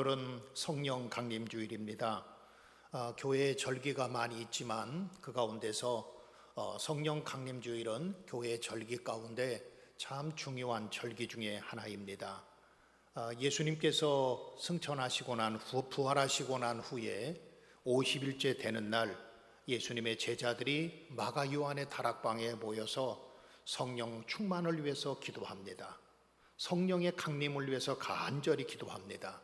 오늘은 성령 강림 주일입니다. 교회에 절기가 많이 있지만 그 가운데서 성령 강림 주일은 교회 절기 가운데 참 중요한 절기 중에 하나입니다. 예수님께서 승천하시고 난 후, 부활하시고 난 후에 50일째 되는 날 예수님의 제자들이 마가 요한의 다락방에 모여서 성령 충만을 위해서 기도합니다. 성령의 강림을 위해서 간절히 기도합니다.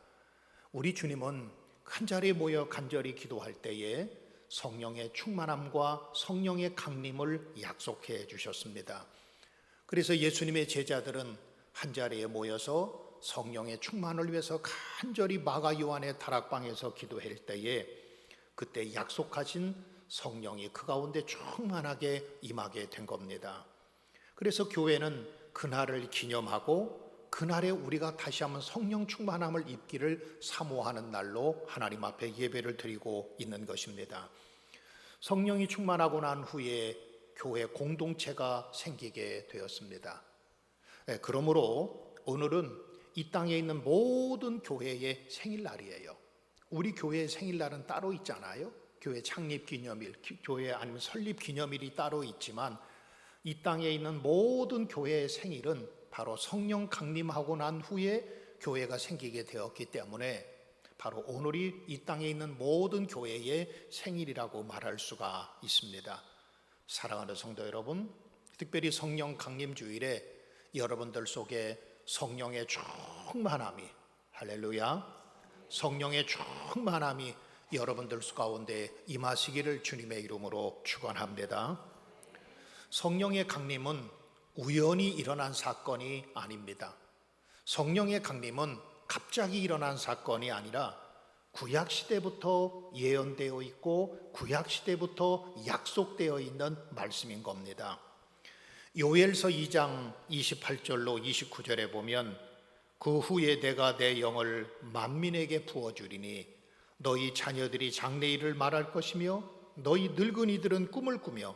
우리 주님은 한자리에 모여 간절히 기도할 때에 성령의 충만함과 성령의 강림을 약속해 주셨습니다. 그래서 예수님의 제자들은 한자리에 모여서 성령의 충만을 위해서 간절히 마가 요한의 다락방에서 기도할 때에 그때 약속하신 성령이 그 가운데 충만하게 임하게 된 겁니다. 그래서 교회는 그날을 기념하고 그날에 우리가 다시 한번 성령 충만함을 입기를 사모하는 날로 하나님 앞에 예배를 드리고 있는 것입니다. 성령이 충만하고 난 후에 교회 공동체가 생기게 되었습니다. 그러므로 오늘은 이 땅에 있는 모든 교회의 생일날이에요. 우리 교회의 생일날은 따로 있잖아요. 교회 창립 기념일, 교회 아니면 설립 기념일이 따로 있지만 이 땅에 있는 모든 교회의 생일은 바로 성령 강림하고 난 후에 교회가 생기게 되었기 때문에 바로 오늘이 이 땅에 있는 모든 교회의 생일이라고 말할 수가 있습니다. 사랑하는 성도 여러분, 특별히 성령 강림 주일에 여러분들 속에 성령의 충만함이, 할렐루야, 성령의 충만함이 여러분들 가운데 임하시기를 주님의 이름으로 축원합니다. 성령의 강림은 우연히 일어난 사건이 아닙니다. 성령의 강림은 갑자기 일어난 사건이 아니라 구약시대부터 예언되어 있고 구약시대부터 약속되어 있는 말씀인 겁니다. 요엘서 2장 28절로 29절에 보면 그 후에 내가 내 영을 만민에게 부어주리니 너희 자녀들이 장래일을 말할 것이며 너희 늙은이들은 꿈을 꾸며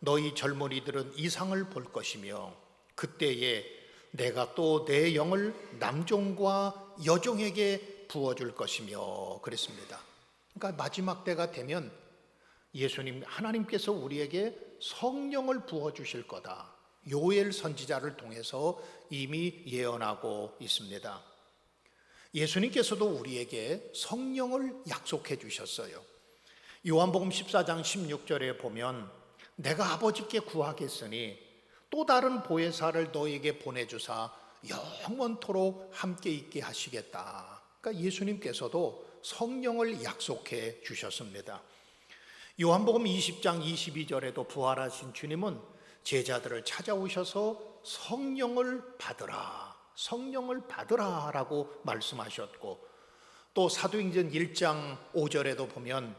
너희 젊은이들은 이상을 볼 것이며 그때에 내가 또 내 영을 남종과 여종에게 부어줄 것이며 그랬습니다. 그러니까 마지막 때가 되면 예수님 하나님께서 우리에게 성령을 부어주실 거다. 요엘 선지자를 통해서 이미 예언하고 있습니다. 예수님께서도 우리에게 성령을 약속해 주셨어요. 요한복음 14장 16절에 보면 내가 아버지께 구하겠으니 또 다른 보혜사를 너에게 보내주사 영원토록 함께 있게 하시겠다. 그러니까 예수님께서도 성령을 약속해 주셨습니다. 요한복음 20장 22절에도 부활하신 주님은 제자들을 찾아오셔서 성령을 받으라, 성령을 받으라 라고 말씀하셨고 또 사도행전 1장 5절에도 보면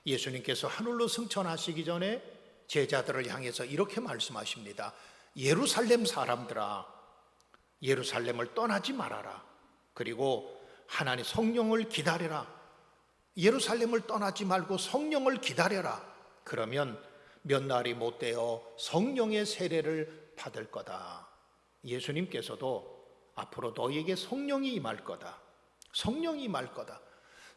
예수님께서 하늘로 승천하시기 전에 제자들을 향해서 이렇게 말씀하십니다. 예루살렘 사람들아, 예루살렘을 떠나지 말아라. 그리고 하나님 성령을 기다려라. 예루살렘을 떠나지 말고 성령을 기다려라. 그러면 몇 날이 못 되어 성령의 세례를 받을 거다. 예수님께서도 앞으로 너희에게 성령이 임할 거다. 성령이 임할 거다.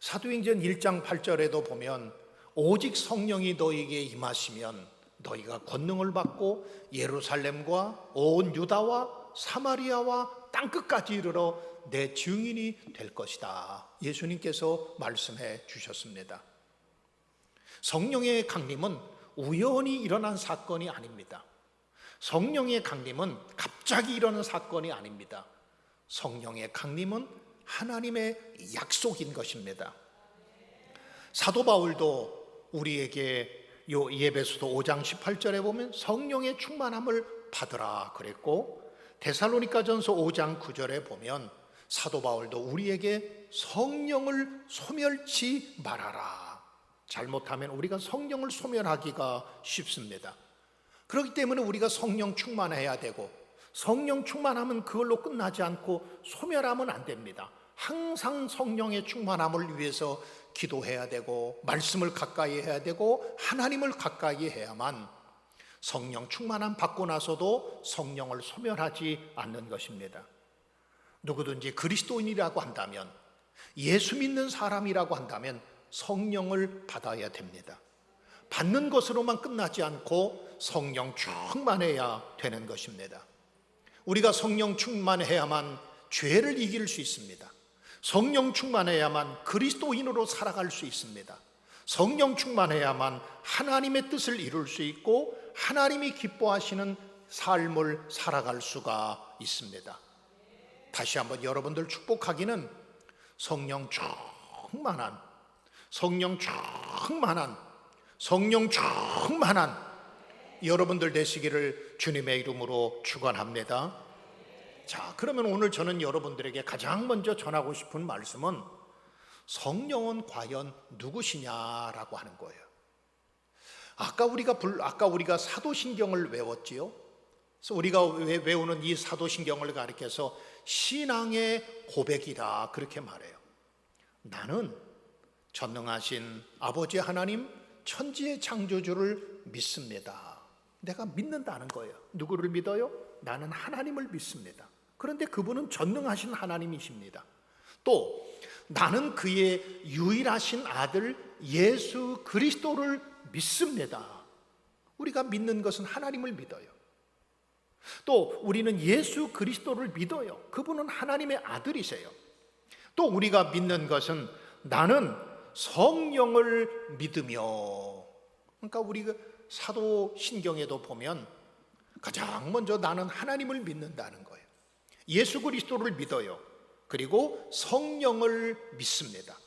사도행전 1장 8절에도 보면 오직 성령이 너희에게 임하시면 너희가 권능을 받고 예루살렘과 온 유다와 사마리아와 땅끝까지 이르러 내 증인이 될 것이다. 예수님께서 말씀해 주셨습니다. 성령의 강림은 우연히 일어난 사건이 아닙니다. 성령의 강림은 갑자기 일어난 사건이 아닙니다. 성령의 강림은 하나님의 약속인 것입니다. 사도 바울도 우리에게 요 에베소서 5장 18절에 보면 성령의 충만함을 받으라 그랬고 데살로니가전서 5장 9절에 보면 사도 바울도 우리에게 성령을 소멸치 말아라. 잘못하면 우리가 성령을 소멸하기가 쉽습니다. 그렇기 때문에 우리가 성령 충만해야 되고 성령 충만하면 그걸로 끝나지 않고 소멸하면 안 됩니다. 항상 성령의 충만함을 위해서 기도해야 되고 말씀을 가까이 해야 되고 하나님을 가까이 해야만 성령 충만함 받고 나서도 성령을 소멸하지 않는 것입니다. 누구든지 그리스도인이라고 한다면 예수 믿는 사람이라고 한다면 성령을 받아야 됩니다. 받는 것으로만 끝나지 않고 성령 충만해야 되는 것입니다. 우리가 성령 충만해야만 죄를 이길 수 있습니다. 성령 충만해야만 그리스도인으로 살아갈 수 있습니다. 성령 충만해야만 하나님의 뜻을 이룰 수 있고 하나님이 기뻐하시는 삶을 살아갈 수가 있습니다. 다시 한번 여러분들 축복하기는 성령 충만한 여러분들 되시기를 주님의 이름으로 축원합니다. 자, 그러면 오늘 저는 여러분들에게 가장 먼저 전하고 싶은 말씀은 성령은 과연 누구시냐라고 하는 거예요. 아까 우리가 사도신경을 외웠지요. 그래서 우리가 외우는 이 사도신경을 가리켜서 신앙의 고백이라 그렇게 말해요. 나는 전능하신 아버지 하나님 천지의 창조주를 믿습니다. 내가 믿는다는 거예요. 누구를 믿어요? 나는 하나님을 믿습니다. 그런데 그분은 전능하신 하나님이십니다. 또 나는 그의 유일하신 아들 예수 그리스도를 믿습니다. 우리가 믿는 것은 하나님을 믿어요. 또 우리는 예수 그리스도를 믿어요. 그분은 하나님의 아들이세요. 또 우리가 믿는 것은 나는 성령을 믿으며, 그러니까 우리가 사도신경에도 보면 가장 먼저 나는 하나님을 믿는다는 거예요. 예수 그리스도를 믿어요. 그리고 성령을 믿습니다.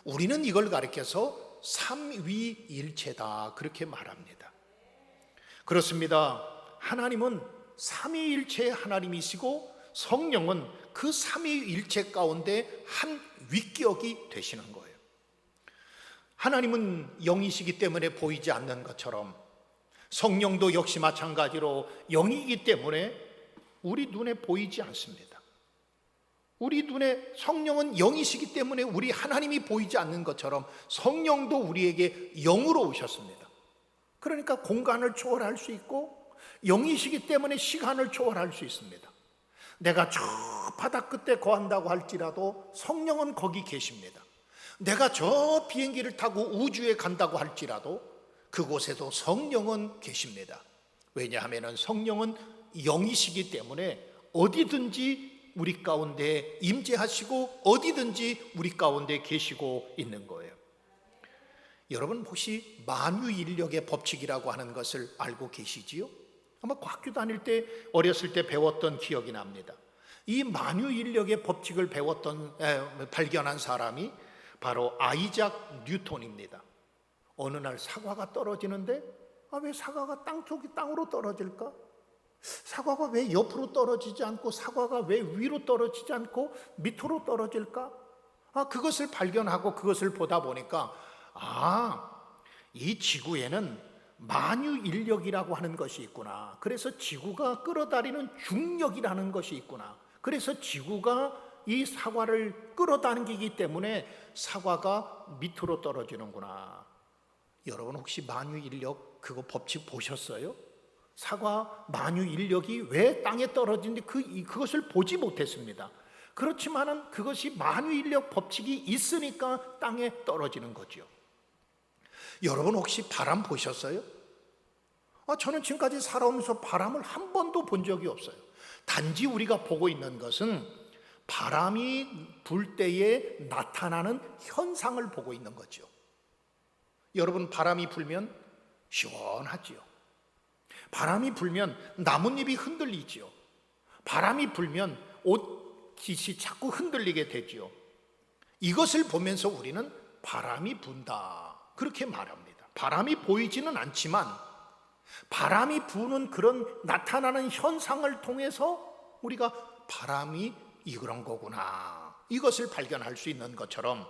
우리는 이걸 가리켜서 삼위일체다 그렇게 말합니다. 그렇습니다. 하나님은 삼위일체의 하나님이시고 성령은 그 삼위일체 가운데 한 위격이 되시는 거예요. 하나님은 영이시기 때문에 보이지 않는 것처럼 성령도 역시 마찬가지로 영이기 때문에 우리 눈에 보이지 않습니다. 우리 눈에 성령은 영이시기 때문에 우리 하나님이 보이지 않는 것처럼 성령도 우리에게 영으로 오셨습니다. 그러니까 공간을 초월할 수 있고 영이시기 때문에 시간을 초월할 수 있습니다. 내가 저 바다 끝에 거한다고 할지라도 성령은 거기 계십니다. 내가 저 비행기를 타고 우주에 간다고 할지라도 그곳에도 성령은 계십니다. 왜냐하면 성령은 영이시기 때문에 어디든지 우리 가운데 임재하시고 어디든지 우리 가운데 계시고 있는 거예요. 여러분 혹시 만유인력의 법칙이라고 하는 것을 알고 계시지요? 아마 학교 다닐 때 어렸을 때 배웠던 기억이 납니다. 이 만유인력의 법칙을 발견한 사람이 바로 아이작 뉴턴입니다. 어느 날 사과가 떨어지는데 왜 사과가 땅으로 떨어질까? 사과가 왜 옆으로 떨어지지 않고 사과가 왜 위로 떨어지지 않고 밑으로 떨어질까? 그것을 발견하고 그것을 보다 보니까 이 지구에는 만유인력이라고 하는 것이 있구나. 그래서 지구가 끌어다니는 중력이라는 것이 있구나. 그래서 지구가 이 사과를 끌어당기기 때문에 사과가 밑으로 떨어지는구나. 여러분 혹시 만유인력 그거 법칙 보셨어요? 사과 만유인력이 왜 땅에 떨어지는지 그것을 보지 못했습니다. 그렇지만은 그것이 만유인력 법칙이 있으니까 땅에 떨어지는 거죠. 여러분 혹시 바람 보셨어요? 저는 지금까지 살아오면서 바람을 한 번도 본 적이 없어요. 단지 우리가 보고 있는 것은 바람이 불 때에 나타나는 현상을 보고 있는 거죠. 여러분 바람이 불면 시원하지요. 바람이 불면 나뭇잎이 흔들리지요. 바람이 불면 옷깃이 자꾸 흔들리게 되지요. 이것을 보면서 우리는 바람이 분다 그렇게 말합니다. 바람이 보이지는 않지만 바람이 부는 그런 나타나는 현상을 통해서 우리가 바람이 이런 거구나 이것을 발견할 수 있는 것처럼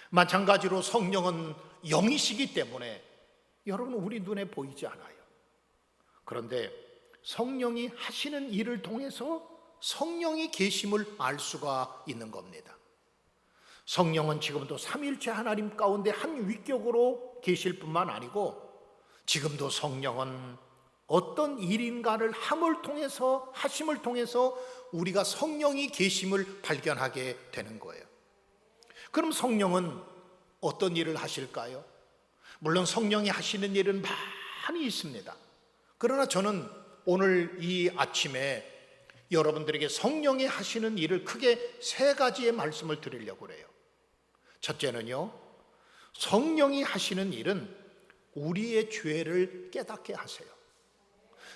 마찬가지로 성령은 영이시기 때문에 여러분 우리 눈에 보이지 않아요. 그런데 성령이 하시는 일을 통해서 성령이 계심을 알 수가 있는 겁니다. 성령은 지금도 삼위일체 하나님 가운데 한 위격으로 계실 뿐만 아니고 지금도 성령은 어떤 일인가를 하심을 통해서 우리가 성령이 계심을 발견하게 되는 거예요. 그럼 성령은 어떤 일을 하실까요? 물론 성령이 하시는 일은 많이 있습니다. 그러나 저는 오늘 이 아침에 여러분들에게 성령이 하시는 일을 크게 세 가지의 말씀을 드리려고 그래요. 첫째는요, 성령이 하시는 일은 우리의 죄를 깨닫게 하세요.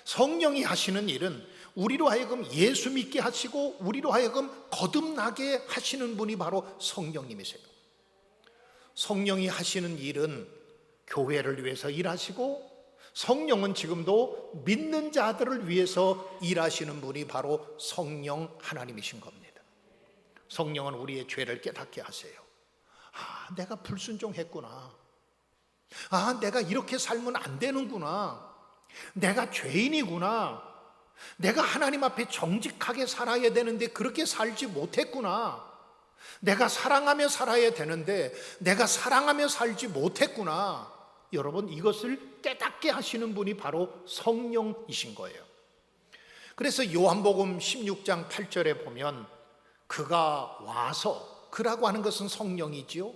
성령이 하시는 일은 우리로 하여금 예수 믿게 하시고 우리로 하여금 거듭나게 하시는 분이 바로 성령님이세요. 성령이 하시는 일은 교회를 위해서 일하시고 성령은 지금도 믿는 자들을 위해서 일하시는 분이 바로 성령 하나님이신 겁니다. 성령은 우리의 죄를 깨닫게 하세요. 내가 불순종했구나. 내가 이렇게 살면 안 되는구나. 내가 죄인이구나. 내가 하나님 앞에 정직하게 살아야 되는데 그렇게 살지 못했구나. 내가 사랑하며 살아야 되는데 내가 사랑하며 살지 못했구나. 여러분, 이것을 깨닫게 하시는 분이 바로 성령이신 거예요. 그래서 요한복음 16장 8절에 보면 그가 와서, 그라고 하는 것은 성령이지요.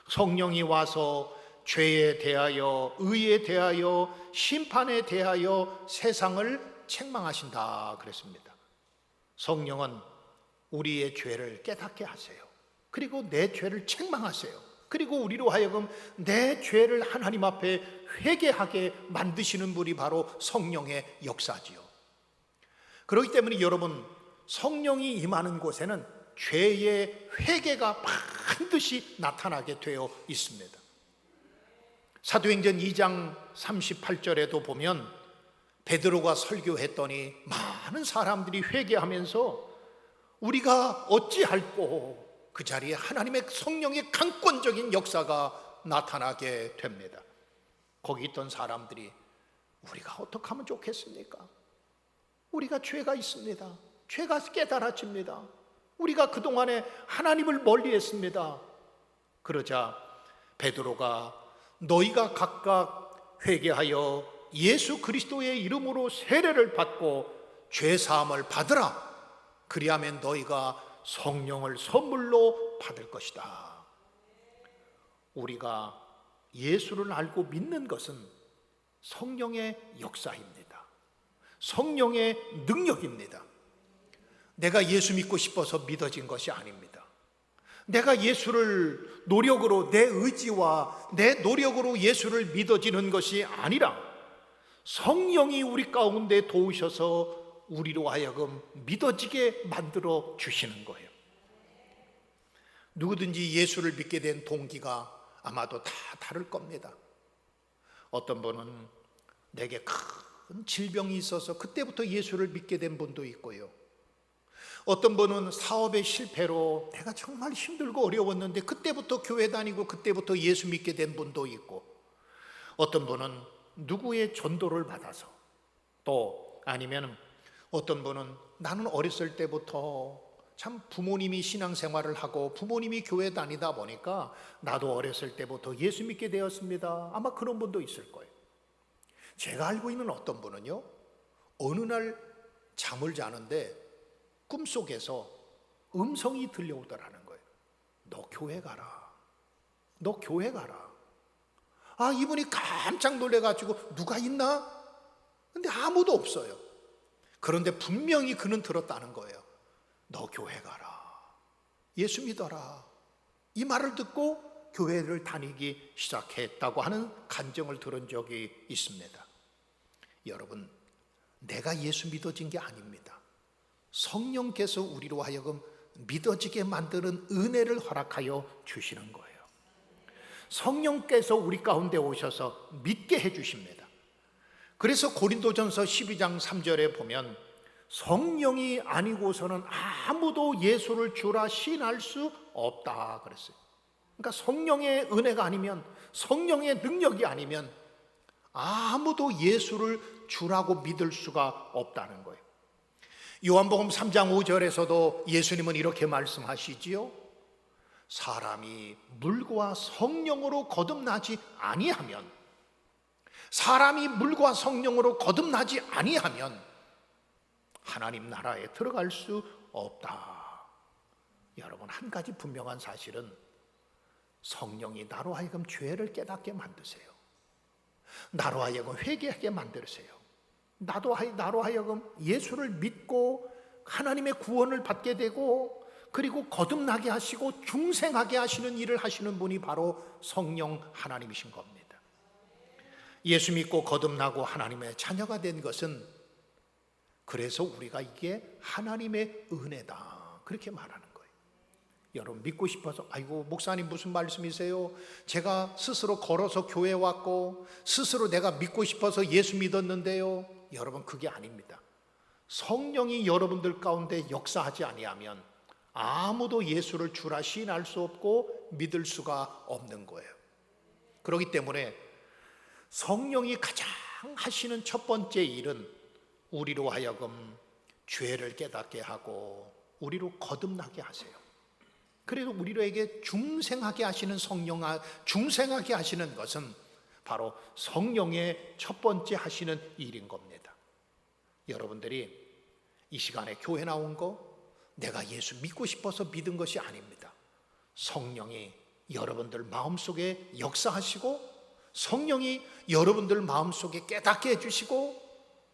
성령이 와서 죄에 대하여, 의에 대하여, 심판에 대하여 세상을 책망하신다 그랬습니다. 성령은 우리의 죄를 깨닫게 하세요. 그리고 내 죄를 책망하세요. 그리고 우리로 하여금 내 죄를 하나님 앞에 회개하게 만드시는 분이 바로 성령의 역사지요. 그렇기 때문에 여러분, 성령이 임하는 곳에는 죄의 회개가 반드시 나타나게 되어 있습니다. 사도행전 2장 38절에도 보면 베드로가 설교했더니 많은 사람들이 회개하면서 우리가 어찌할꼬, 그 자리에 하나님의 성령의 강권적인 역사가 나타나게 됩니다. 거기 있던 사람들이 우리가 어떻게 하면 좋겠습니까? 우리가 죄가 있습니다. 죄가 깨달아집니다. 우리가 그동안에 하나님을 멀리했습니다. 그러자 베드로가 너희가 각각 회개하여 예수 그리스도의 이름으로 세례를 받고 죄 사함을 받으라. 그리하면 너희가 성령을 선물로 받을 것이다. 우리가 예수를 알고 믿는 것은 성령의 역사입니다. 성령의 능력입니다. 내가 예수 믿고 싶어서 믿어진 것이 아닙니다. 내가 예수를 노력으로, 내 의지와 내 노력으로 예수를 믿어지는 것이 아니라 성령이 우리 가운데 도우셔서 우리로 하여금 믿어지게 만들어 주시는 거예요. 누구든지 예수를 믿게 된 동기가 아마도 다 다를 겁니다. 어떤 분은 내게 큰 질병이 있어서 그때부터 예수를 믿게 된 분도 있고요. 어떤 분은 사업의 실패로 내가 정말 힘들고 어려웠는데 그때부터 교회 다니고 그때부터 예수 믿게 된 분도 있고, 어떤 분은 누구의 전도를 받아서, 또 아니면 어떤 분은 나는 어렸을 때부터 참 부모님이 신앙생활을 하고 부모님이 교회 다니다 보니까 나도 어렸을 때부터 예수 믿게 되었습니다. 아마 그런 분도 있을 거예요. 제가 알고 있는 어떤 분은요, 어느 날 잠을 자는데 꿈속에서 음성이 들려오더라는 거예요. 너 교회 가라. 너 교회 가라. 이분이 깜짝 놀래가지고 누가 있나? 근데 아무도 없어요. 그런데 분명히 그는 들었다는 거예요. 너 교회 가라. 예수 믿어라. 이 말을 듣고 교회를 다니기 시작했다고 하는 간증을 들은 적이 있습니다. 여러분, 내가 예수 믿어진 게 아닙니다. 성령께서 우리로 하여금 믿어지게 만드는 은혜를 허락하여 주시는 거예요. 성령께서 우리 가운데 오셔서 믿게 해주십니다. 그래서 고린도전서 12장 3절에 보면 성령이 아니고서는 아무도 예수를 주라 시인할 수 없다 그랬어요. 그러니까 성령의 은혜가 아니면, 성령의 능력이 아니면 아무도 예수를 주라고 믿을 수가 없다는 거예요. 요한복음 3장 5절에서도 예수님은 이렇게 말씀하시지요. 사람이 물과 성령으로 거듭나지 아니하면, 사람이 물과 성령으로 거듭나지 아니하면 하나님 나라에 들어갈 수 없다. 여러분, 한 가지 분명한 사실은 성령이 나로 하여금 죄를 깨닫게 만드세요. 나로 하여금 회개하게 만드세요. 나로 하여금 예수를 믿고 하나님의 구원을 받게 되고, 그리고 거듭나게 하시고 중생하게 하시는 일을 하시는 분이 바로 성령 하나님이신 겁니다. 예수 믿고 거듭나고 하나님의 자녀가 된 것은, 그래서 우리가 이게 하나님의 은혜다, 그렇게 말하는 거예요. 여러분 믿고 싶어서 아이고 목사님 무슨 말씀이세요? 제가 스스로 걸어서 교회 왔고 스스로 내가 믿고 싶어서 예수 믿었는데요. 여러분 그게 아닙니다. 성령이 여러분들 가운데 역사하지 아니하면 아무도 예수를 주라 시인할 수 없고 믿을 수가 없는 거예요. 그렇기 때문에 성령이 가장 하시는 첫 번째 일은 우리로 하여금 죄를 깨닫게 하고 우리로 거듭나게 하세요. 그래도 우리로에게 중생하게 하시는 중생하게 하시는 것은 바로 성령의 첫 번째 하시는 일인 겁니다. 여러분들이 이 시간에 교회 나온 거 내가 예수 믿고 싶어서 믿은 것이 아닙니다. 성령이 여러분들 마음속에 역사하시고 성령이 여러분들 마음속에 깨닫게 해주시고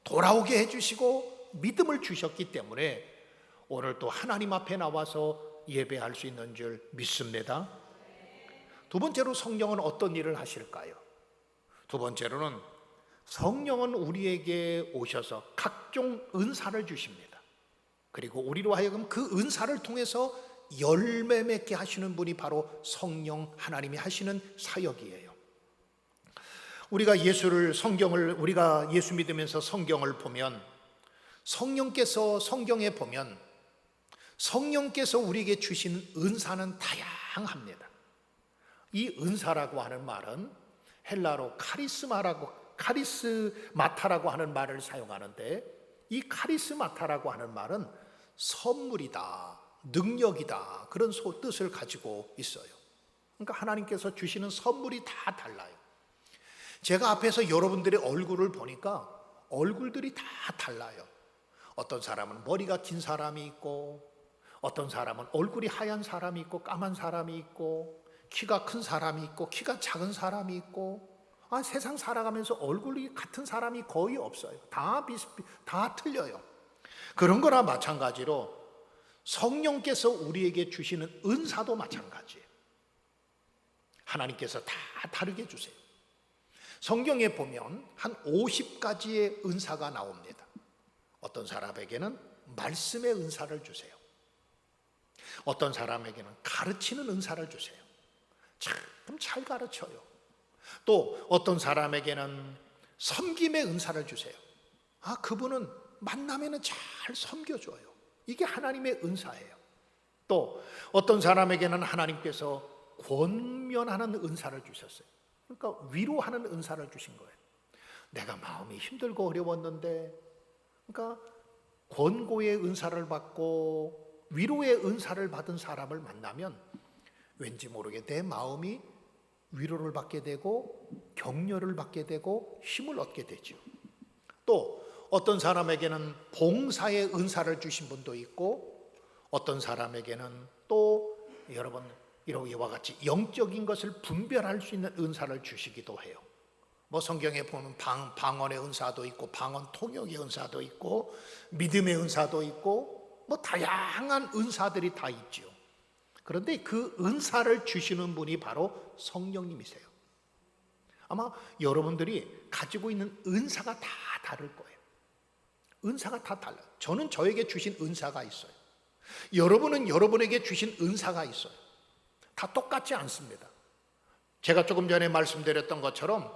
돌아오게 해주시고 믿음을 주셨기 때문에 오늘 또 하나님 앞에 나와서 예배할 수 있는 줄 믿습니다. 두 번째로 성령은 어떤 일을 하실까요? 두 번째로는 성령은 우리에게 오셔서 각종 은사를 주십니다. 그리고 우리로 하여금 그 은사를 통해서 열매 맺게 하시는 분이 바로 성령 하나님이 하시는 사역이에요. 우리가 우리가 예수 믿으면서 성경을 보면 성경에 보면 성령께서 우리에게 주신 은사는 다양합니다. 이 은사라고 하는 말은 헬라로 카리스마타라고 하는 말을 사용하는데, 이 카리스마타라고 하는 말은 선물이다, 능력이다, 그런 뜻을 가지고 있어요. 그러니까 하나님께서 주시는 선물이 다 달라요. 제가 앞에서 여러분들의 얼굴을 보니까 얼굴들이 다 달라요. 어떤 사람은 머리가 긴 사람이 있고, 어떤 사람은 얼굴이 하얀 사람이 있고, 까만 사람이 있고, 키가 큰 사람이 있고, 키가 작은 사람이 있고, 세상 살아가면서 얼굴이 같은 사람이 거의 없어요. 다 틀려요. 그런 거나 마찬가지로 성령께서 우리에게 주시는 은사도 마찬가지예요. 하나님께서 다 다르게 주세요. 성경에 보면 한 50가지의 은사가 나옵니다. 어떤 사람에게는 말씀의 은사를 주세요. 어떤 사람에게는 가르치는 은사를 주세요. 참 잘 가르쳐요. 또 어떤 사람에게는 섬김의 은사를 주세요. 그분은 만나면 잘 섬겨줘요. 이게 하나님의 은사예요. 또 어떤 사람에게는 하나님께서 권면하는 은사를 주셨어요. 그러니까 위로하는 은사를 주신 거예요. 내가 마음이 힘들고 어려웠는데, 그러니까 권고의 은사를 받고 위로의 은사를 받은 사람을 만나면 왠지 모르게 내 마음이 위로를 받게 되고 격려를 받게 되고 힘을 얻게 되죠. 또 어떤 사람에게는 봉사의 은사를 주신 분도 있고, 어떤 사람에게는 또 여러분 이와 같이 영적인 것을 분별할 수 있는 은사를 주시기도 해요. 성경에 보면 방언의 은사도 있고, 방언 통역의 은사도 있고, 믿음의 은사도 있고, 다양한 은사들이 다 있죠. 그런데 그 은사를 주시는 분이 바로 성령님이세요. 아마 여러분들이 가지고 있는 은사가 다 다를 거예요. 은사가 다 달라요. 저는 저에게 주신 은사가 있어요. 여러분은 여러분에게 주신 은사가 있어요. 다 똑같지 않습니다. 제가 조금 전에 말씀드렸던 것처럼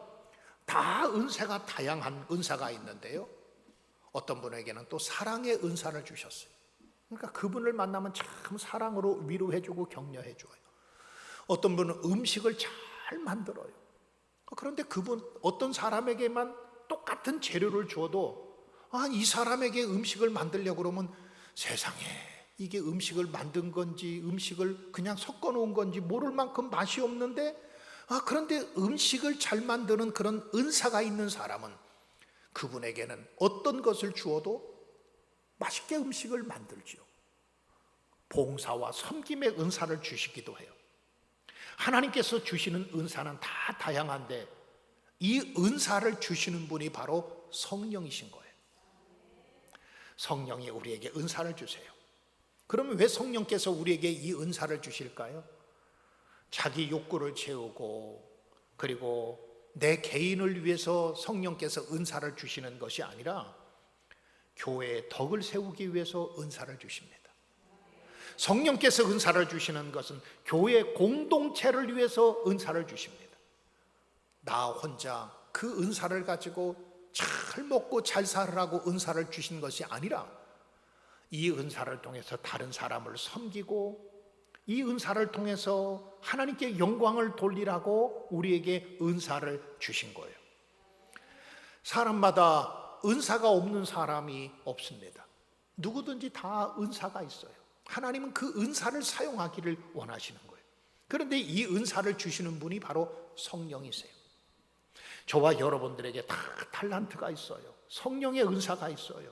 다 은사가 다양한 은사가 있는데요, 어떤 분에게는 또 사랑의 은사를 주셨어요. 그러니까 그분을 만나면 참 사랑으로 위로해주고 격려해줘요. 어떤 분은 음식을 잘 만들어요. 그런데 어떤 사람에게만 똑같은 재료를 주어도 이 사람에게 음식을 만들려고 그러면 세상에 이게 음식을 만든 건지 음식을 그냥 섞어 놓은 건지 모를 만큼 맛이 없는데, 그런데 음식을 잘 만드는 그런 은사가 있는 사람은 그분에게는 어떤 것을 주어도 맛있게 음식을 만들죠. 봉사와 섬김의 은사를 주시기도 해요. 하나님께서 주시는 은사는 다 다양한데 이 은사를 주시는 분이 바로 성령이신 거예요. 성령이 우리에게 은사를 주세요. 그러면 왜 성령께서 우리에게 이 은사를 주실까요? 자기 욕구를 채우고 그리고 내 개인을 위해서 성령께서 은사를 주시는 것이 아니라 교회의 덕을 세우기 위해서 은사를 주십니다. 성령께서 은사를 주시는 것은 교회 공동체를 위해서 은사를 주십니다. 나 혼자 그 은사를 가지고 잘 먹고 잘 살으라고 은사를 주신 것이 아니라 이 은사를 통해서 다른 사람을 섬기고 이 은사를 통해서 하나님께 영광을 돌리라고 우리에게 은사를 주신 거예요. 사람마다 은사가 없는 사람이 없습니다. 누구든지 다 은사가 있어요. 하나님은 그 은사를 사용하기를 원하시는 거예요. 그런데 이 은사를 주시는 분이 바로 성령이세요. 저와 여러분들에게 다 달란트가 있어요. 성령의 은사가 있어요.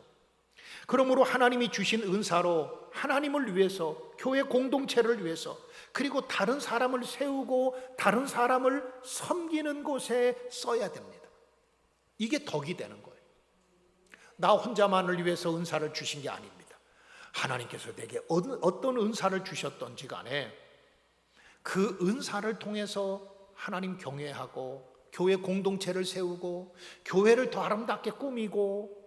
그러므로 하나님이 주신 은사로 하나님을 위해서, 교회 공동체를 위해서, 그리고 다른 사람을 세우고 다른 사람을 섬기는 곳에 써야 됩니다. 이게 덕이 되는 거예요. 나 혼자만을 위해서 은사를 주신 게 아닙니다. 하나님께서 내게 어떤 은사를 주셨던지 간에 그 은사를 통해서 하나님 경외하고 교회 공동체를 세우고 교회를 더 아름답게 꾸미고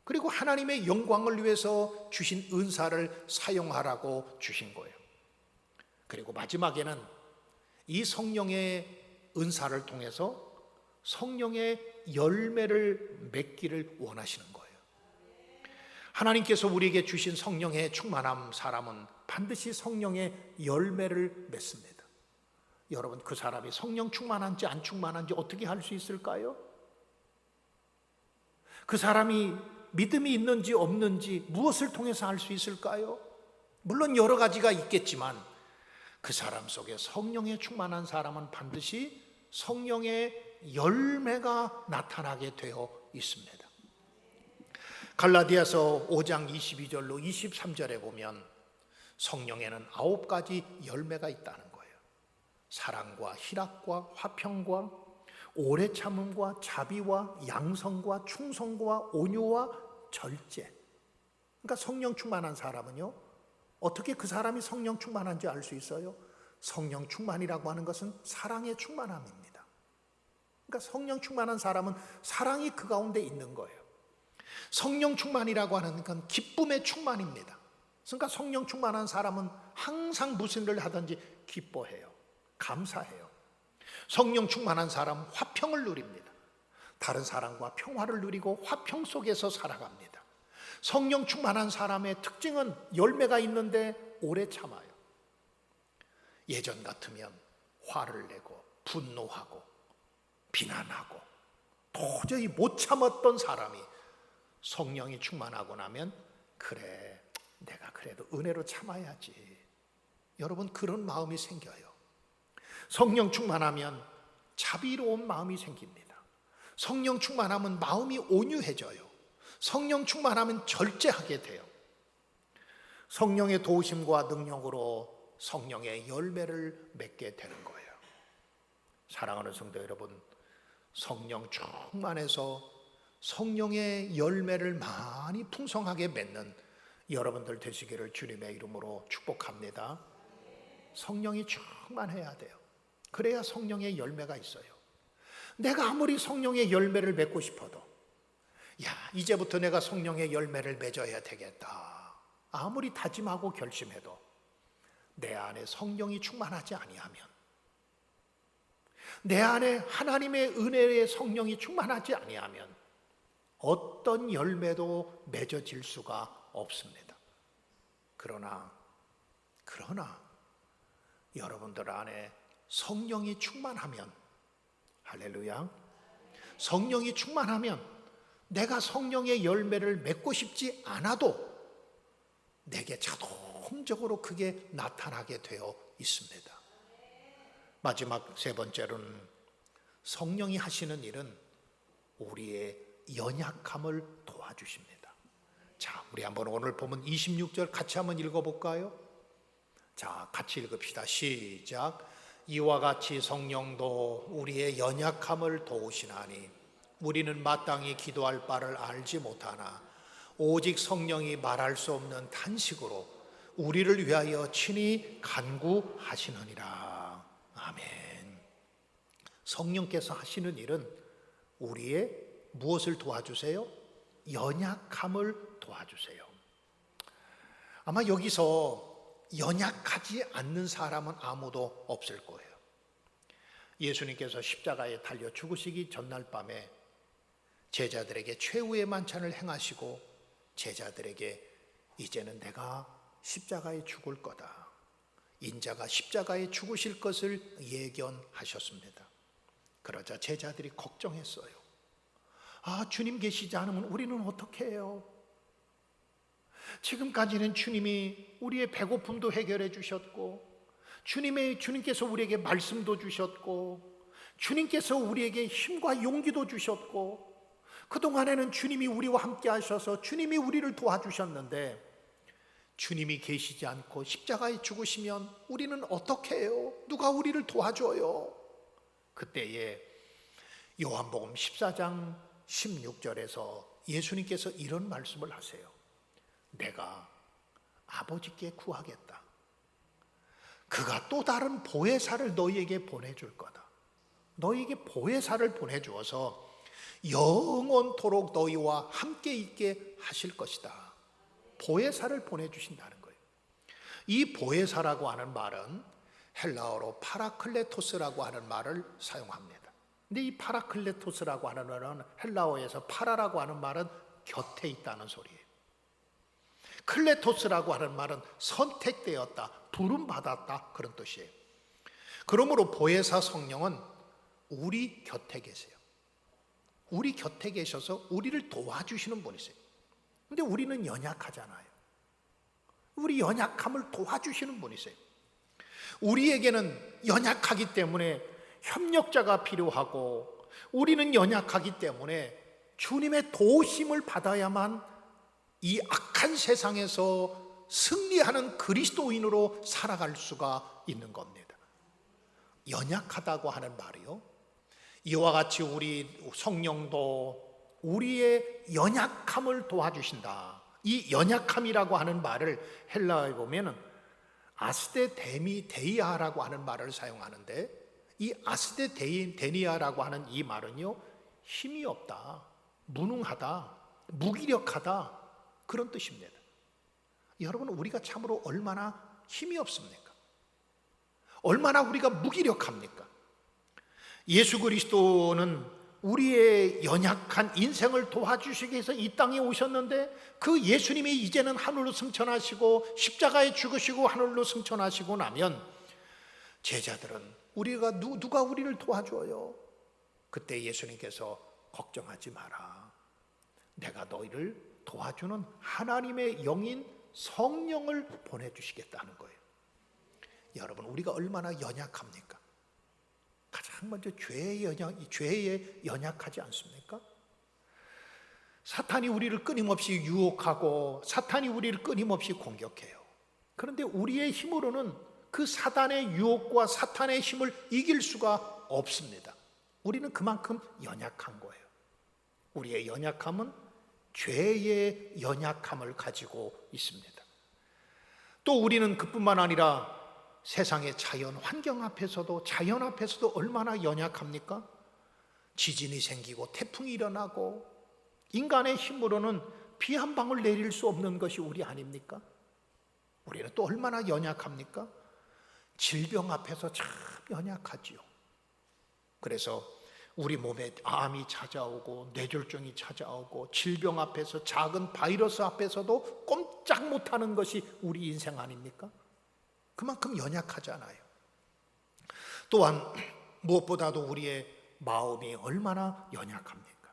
그리고 하나님의 영광을 위해서 주신 은사를 사용하라고 주신 거예요. 그리고 마지막에는 이 성령의 은사를 통해서 성령의 열매를 맺기를 원하시는 거예요. 하나님께서 우리에게 주신 성령의 충만한 사람은 반드시 성령의 열매를 맺습니다. 여러분, 그 사람이 성령 충만한지 안 충만한지 어떻게 알 수 있을까요? 그 사람이 믿음이 있는지 없는지 무엇을 통해서 알 수 있을까요? 물론 여러 가지가 있겠지만 그 사람 속에 성령에 충만한 사람은 반드시 성령의 열매가 나타나게 되어 있습니다. 갈라디아서 5장 22절로 23절에 보면 성령에는 9가지 열매가 있다는 거예요. 사랑과 희락과 화평과 오래 참음과 자비와 양성과 충성과 온유와 절제. 그러니까 성령 충만한 사람은요, 어떻게 그 사람이 성령 충만한지 알 수 있어요? 성령 충만이라고 하는 것은 사랑의 충만함입니다. 그러니까 성령 충만한 사람은 사랑이 그 가운데 있는 거예요. 성령 충만이라고 하는 건 기쁨의 충만입니다. 그러니까 성령 충만한 사람은 항상 무슨 일을 하든지 기뻐해요. 감사해요. 성령 충만한 사람은 화평을 누립니다. 다른 사람과 평화를 누리고 화평 속에서 살아갑니다. 성령 충만한 사람의 특징은 열매가 있는데 오래 참아요. 예전 같으면 화를 내고 분노하고 비난하고 도저히 못 참았던 사람이 성령이 충만하고 나면 그래, 내가 그래도 은혜로 참아야지. 여러분, 그런 마음이 생겨요. 성령 충만하면 자비로운 마음이 생깁니다. 성령 충만하면 마음이 온유해져요. 성령 충만하면 절제하게 돼요. 성령의 도우심과 능력으로 성령의 열매를 맺게 되는 거예요. 사랑하는 성도 여러분, 성령 충만해서 성령의 열매를 많이 풍성하게 맺는 여러분들 되시기를 주님의 이름으로 축복합니다. 성령이 충만해야 돼요. 그래야 성령의 열매가 있어요. 내가 아무리 성령의 열매를 맺고 싶어도 이제부터 내가 성령의 열매를 맺어야 되겠다, 아무리 다짐하고 결심해도 내 안에 성령이 충만하지 아니하면, 내 안에 하나님의 은혜의 성령이 충만하지 아니하면 어떤 열매도 맺어질 수가 없습니다. 그러나 여러분들 안에 성령이 충만하면, 할렐루야, 성령이 충만하면 내가 성령의 열매를 맺고 싶지 않아도 내게 자동적으로 그게 나타나게 되어 있습니다. 마지막 세 번째로는 성령이 하시는 일은 우리의 연약함을 도와주십니다. 자, 우리 한번 오늘 보면 26절 같이 한번 읽어볼까요? 자, 같이 읽읍시다. 시작. 이와 같이 성령도 우리의 연약함을 도우시나니 우리는 마땅히 기도할 바를 알지 못하나 오직 성령이 말할 수 없는 탄식으로 우리를 위하여 친히 간구하시느니라. 아멘. 성령께서 하시는 일은 우리의 무엇을 도와주세요? 연약함을 도와주세요. 아마 여기서 연약하지 않는 사람은 아무도 없을 거예요. 예수님께서 십자가에 달려 죽으시기 전날 밤에 제자들에게 최후의 만찬을 행하시고 제자들에게 이제는 내가 십자가에 죽을 거다, 인자가 십자가에 죽으실 것을 예견하셨습니다. 그러자 제자들이 걱정했어요. 주님 계시지 않으면 우리는 어떻게 해요? 지금까지는 주님이 우리의 배고픔도 해결해 주셨고, 주님께서 우리에게 말씀도 주셨고, 주님께서 우리에게 힘과 용기도 주셨고, 그동안에는 주님이 우리와 함께 하셔서 주님이 우리를 도와주셨는데, 주님이 계시지 않고 십자가에 죽으시면 우리는 어떻게 해요? 누가 우리를 도와줘요? 그때에 요한복음 14장 16절에서 예수님께서 이런 말씀을 하세요. 내가 아버지께 구하겠다. 그가 또 다른 보혜사를 너희에게 보내줄 거다. 너희에게 보혜사를 보내주어서 영원토록 너희와 함께 있게 하실 것이다. 보혜사를 보내주신다는 거예요. 이 보혜사라고 하는 말은 헬라어로 파라클레토스라고 하는 말을 사용합니다. 근데 이 파라클레토스라고 하는 말은 헬라어에서 파라라고 하는 말은 곁에 있다는 소리예요. 클레토스라고 하는 말은 선택되었다, 부름받았다, 그런 뜻이에요. 그러므로 보혜사 성령은 우리 곁에 계세요. 우리 곁에 계셔서 우리를 도와주시는 분이세요. 근데 우리는 연약하잖아요. 우리 연약함을 도와주시는 분이세요. 우리에게는 연약하기 때문에 협력자가 필요하고, 우리는 연약하기 때문에 주님의 도우심을 받아야만 이 악한 세상에서 승리하는 그리스도인으로 살아갈 수가 있는 겁니다. 연약하다고 하는 말이요, 이와 같이 우리 성령도 우리의 연약함을 도와주신다. 이 연약함이라고 하는 말을 헬라어에 보면은 아스데데이아라고 하는 말을 사용하는데, 이 아스데데니아라고 하는 이 말은요, 힘이 없다, 무능하다, 무기력하다, 그런 뜻입니다. 여러분, 우리가 참으로 얼마나 힘이 없습니까? 얼마나 우리가 무기력합니까? 예수 그리스도는 우리의 연약한 인생을 도와주시기 위해서 이 땅에 오셨는데, 그 예수님이 이제는 하늘로 승천하시고 십자가에 죽으시고 하늘로 승천하시고 나면 제자들은 우리가 누가 우리를 도와줘요? 그때 예수님께서 걱정하지 마라. 내가 너희를 도와주는 하나님의 영인 성령을 보내주시겠다는 거예요. 여러분, 우리가 얼마나 연약합니까? 가장 먼저 죄에 연약하지 않습니까? 사탄이 우리를 끊임없이 유혹하고 사탄이 우리를 끊임없이 공격해요. 그런데 우리의 힘으로는 그 사단의 유혹과 사탄의 힘을 이길 수가 없습니다. 우리는 그만큼 연약한 거예요. 우리의 연약함은 죄의 연약함을 가지고 있습니다. 또 우리는 그뿐만 아니라 세상의 자연 환경 앞에서도, 자연 앞에서도 얼마나 연약합니까? 지진이 생기고 태풍이 일어나고, 인간의 힘으로는 비 한 방울 내릴 수 없는 것이 우리 아닙니까? 우리는 또 얼마나 연약합니까? 질병 앞에서 참 연약하지요. 그래서 우리 몸에 암이 찾아오고 뇌졸중이 찾아오고, 질병 앞에서, 작은 바이러스 앞에서도 꼼짝 못하는 것이 우리 인생 아닙니까? 그만큼 연약하잖아요. 또한 무엇보다도 우리의 마음이 얼마나 연약합니까?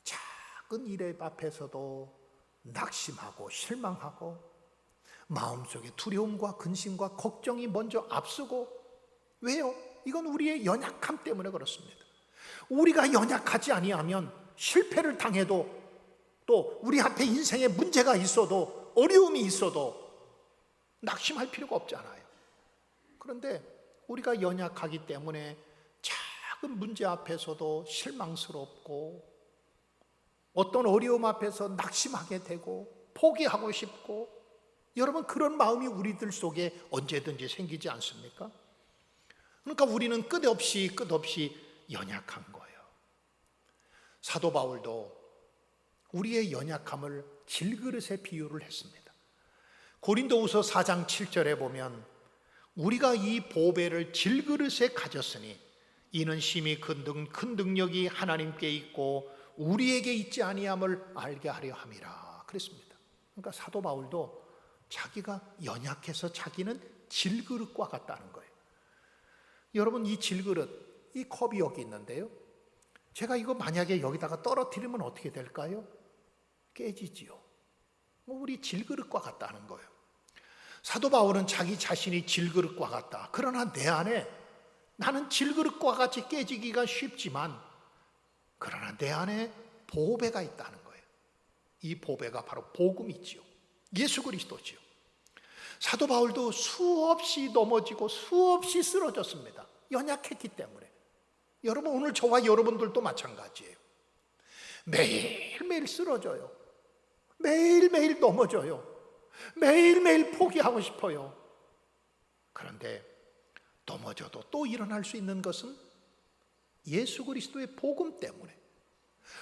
작은 일 앞에서도 낙심하고 실망하고, 마음속에 두려움과 근심과 걱정이 먼저 앞서고. 왜요? 이건 우리의 연약함 때문에 그렇습니다. 우리가 연약하지 아니하면 실패를 당해도, 또 우리 앞에 인생에 문제가 있어도, 어려움이 있어도 낙심할 필요가 없잖아요. 그런데 우리가 연약하기 때문에 작은 문제 앞에서도 실망스럽고 어떤 어려움 앞에서 낙심하게 되고 포기하고 싶고, 여러분 그런 마음이 우리들 속에 언제든지 생기지 않습니까? 그러니까 우리는 끝없이 연약한 거예요. 사도 바울도 우리의 연약함을 질그릇에 비유를 했습니다. 고린도후서 4장 7절에 보면 우리가 이 보배를 질그릇에 가졌으니 이는 심히 큰 능력이 하나님께 있고 우리에게 있지 아니함을 알게 하려 함이라 그랬습니다. 그러니까 사도 바울도 자기가 연약해서 자기는 질그릇과 같다는 거예요. 여러분 이 질그릇, 이 컵이 여기 있는데요, 제가 이거 만약에 여기다가 떨어뜨리면 어떻게 될까요? 깨지지요. 우리 질그릇과 같다는 거예요. 사도 바울은 자기 자신이 질그릇과 같다. 그러나 내 안에 나는 질그릇과 같이 깨지기가 쉽지만 그러나 내 안에 보배가 있다는 거예요. 이 보배가 바로 복음이지요. 예수 그리스도지요. 사도 바울도 수없이 넘어지고 수없이 쓰러졌습니다. 연약했기 때문에. 여러분 오늘 저와 여러분들도 마찬가지예요. 매일매일 쓰러져요. 매일매일 넘어져요. 매일매일 포기하고 싶어요. 그런데 넘어져도 또 일어날 수 있는 것은 예수 그리스도의 복음 때문에,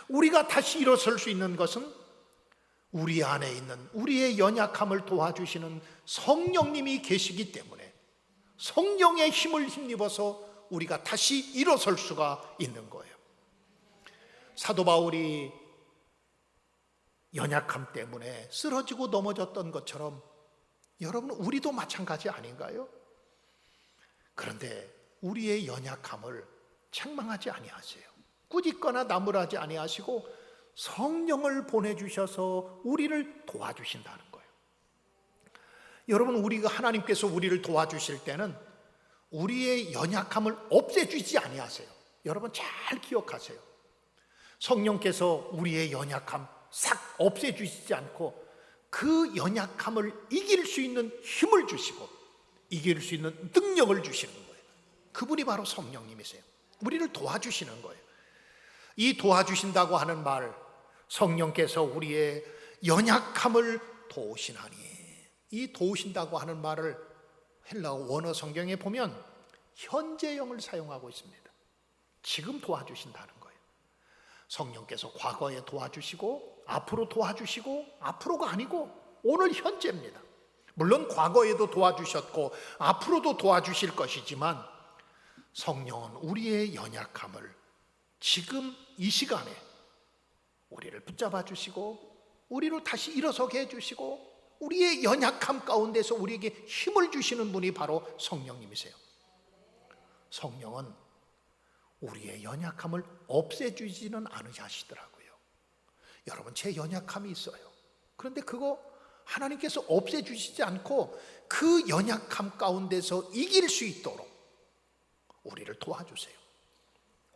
우리가 다시 일어설 수 있는 것은 우리 안에 있는 우리의 연약함을 도와주시는 성령님이 계시기 때문에 성령의 힘을 힘입어서 우리가 다시 일어설 수가 있는 거예요. 사도 바울이 연약함 때문에 쓰러지고 넘어졌던 것처럼 여러분 우리도 마찬가지 아닌가요? 그런데 우리의 연약함을 책망하지 아니하세요. 꾸짖거나 나무라지 아니하시고 성령을 보내주셔서 우리를 도와주신다는 거예요. 여러분 우리가 하나님께서 우리를 도와주실 때는 우리의 연약함을 없애주지 아니하세요. 여러분 잘 기억하세요. 성령께서 우리의 연약함 싹 없애주시지 않고 그 연약함을 이길 수 있는 힘을 주시고 이길 수 있는 능력을 주시는 거예요. 그분이 바로 성령님이세요. 우리를 도와주시는 거예요. 이 도와주신다고 하는 말, 성령께서 우리의 연약함을 도우시나니, 이 도우신다고 하는 말을 헬라어 원어 성경에 보면 현재형을 사용하고 있습니다. 지금 도와주신다는 거예요. 성령께서 과거에 도와주시고 앞으로 도와주시고, 앞으로가 아니고 오늘 현재입니다. 물론 과거에도 도와주셨고 앞으로도 도와주실 것이지만 성령은 우리의 연약함을 지금 이 시간에 우리를 붙잡아 주시고 우리로 다시 일어서게 해주시고 우리의 연약함 가운데서 우리에게 힘을 주시는 분이 바로 성령님이세요. 성령은 우리의 연약함을 없애주지는 않으시더라고요. 여러분 제 연약함이 있어요. 그런데 그거 하나님께서 없애주시지 않고 그 연약함 가운데서 이길 수 있도록 우리를 도와주세요.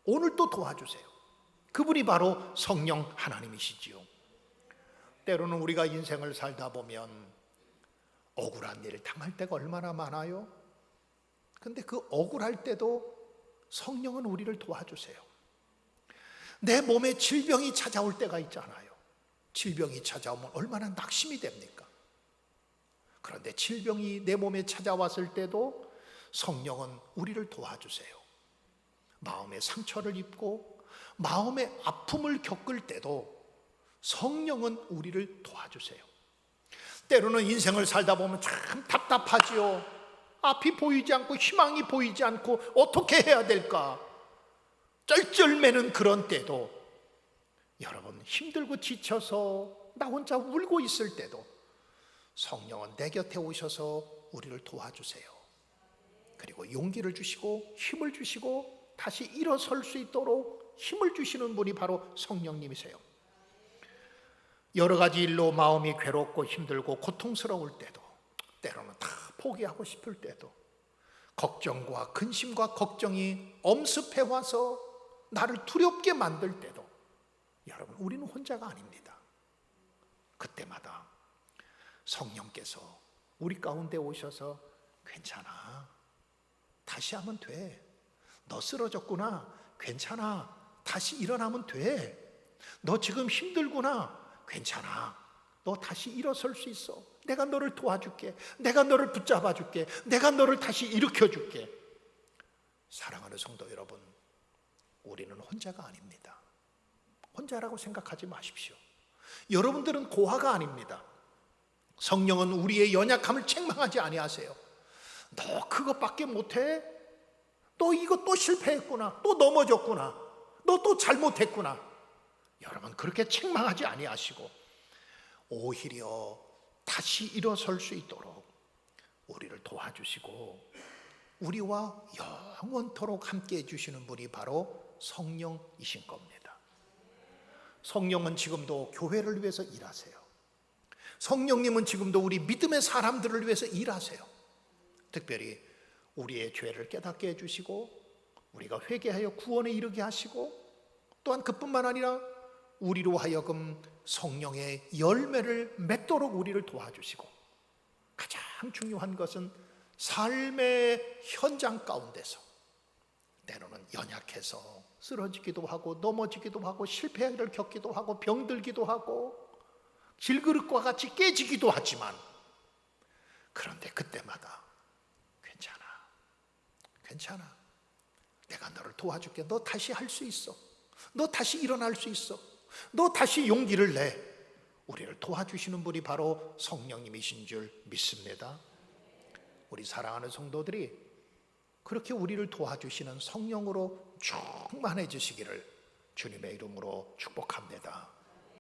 오늘도 도와주세요. 그분이 바로 성령 하나님이시지요. 때로는 우리가 인생을 살다 보면 억울한 일을 당할 때가 얼마나 많아요. 근데 그 억울할 때도 성령은 우리를 도와주세요. 내 몸에 질병이 찾아올 때가 있잖아요. 질병이 찾아오면 얼마나 낙심이 됩니까? 그런데 질병이 내 몸에 찾아왔을 때도 성령은 우리를 도와주세요. 마음의 상처를 입고 마음의 아픔을 겪을 때도 성령은 우리를 도와주세요. 때로는 인생을 살다 보면 참 답답하지요. 앞이 보이지 않고 희망이 보이지 않고 어떻게 해야 될까 쩔쩔매는 그런 때도, 여러분 힘들고 지쳐서 나 혼자 울고 있을 때도 성령은 내 곁에 오셔서 우리를 도와주세요. 그리고 용기를 주시고 힘을 주시고 다시 일어설 수 있도록 힘을 주시는 분이 바로 성령님이세요. 여러 가지 일로 마음이 괴롭고 힘들고 고통스러울 때도, 때로는 다 포기하고 싶을 때도, 걱정과 근심과 걱정이 엄습해 와서 나를 두렵게 만들 때도, 여러분 우리는 혼자가 아닙니다. 그때마다 성령께서 우리 가운데 오셔서 괜찮아, 다시 하면 돼. 너 쓰러졌구나. 괜찮아. 다시 일어나면 돼. 너 지금 힘들구나. 괜찮아. 너 다시 일어설 수 있어. 내가 너를 도와줄게. 내가 너를 붙잡아 줄게. 내가 너를 다시 일으켜 줄게. 사랑하는 성도 여러분, 우리는 혼자가 아닙니다. 혼자라고 생각하지 마십시오. 여러분들은 고아가 아닙니다. 성령은 우리의 연약함을 책망하지 아니하세요. 너 그것밖에 못해? 너 이거 또 실패했구나. 또 넘어졌구나. 너 또 잘못했구나. 여러분, 그렇게 책망하지 아니하시고 오히려 다시 일어설 수 있도록 우리를 도와주시고 우리와 영원토록 함께 해주시는 분이 바로 성령이신 겁니다. 성령은 지금도 교회를 위해서 일하세요. 성령님은 지금도 우리 믿음의 사람들을 위해서 일하세요. 특별히 우리의 죄를 깨닫게 해주시고 우리가 회개하여 구원에 이르게 하시고 또한 그뿐만 아니라 우리로 하여금 성령의 열매를 맺도록 우리를 도와주시고 가장 중요한 것은 삶의 현장 가운데서 때로는 연약해서 쓰러지기도 하고 넘어지기도 하고 실패를 겪기도 하고 병들기도 하고 질그릇과 같이 깨지기도 하지만 그런데 그때마다 괜찮아. 내가 너를 도와줄게. 너 다시 할 수 있어. 너 다시 일어날 수 있어. 너 다시 용기를 내. 우리를 도와주시는 분이 바로 성령님이신 줄 믿습니다. 우리 사랑하는 성도들이 그렇게 우리를 도와주시는 성령으로 충만해지시기를 주님의 이름으로 축복합니다.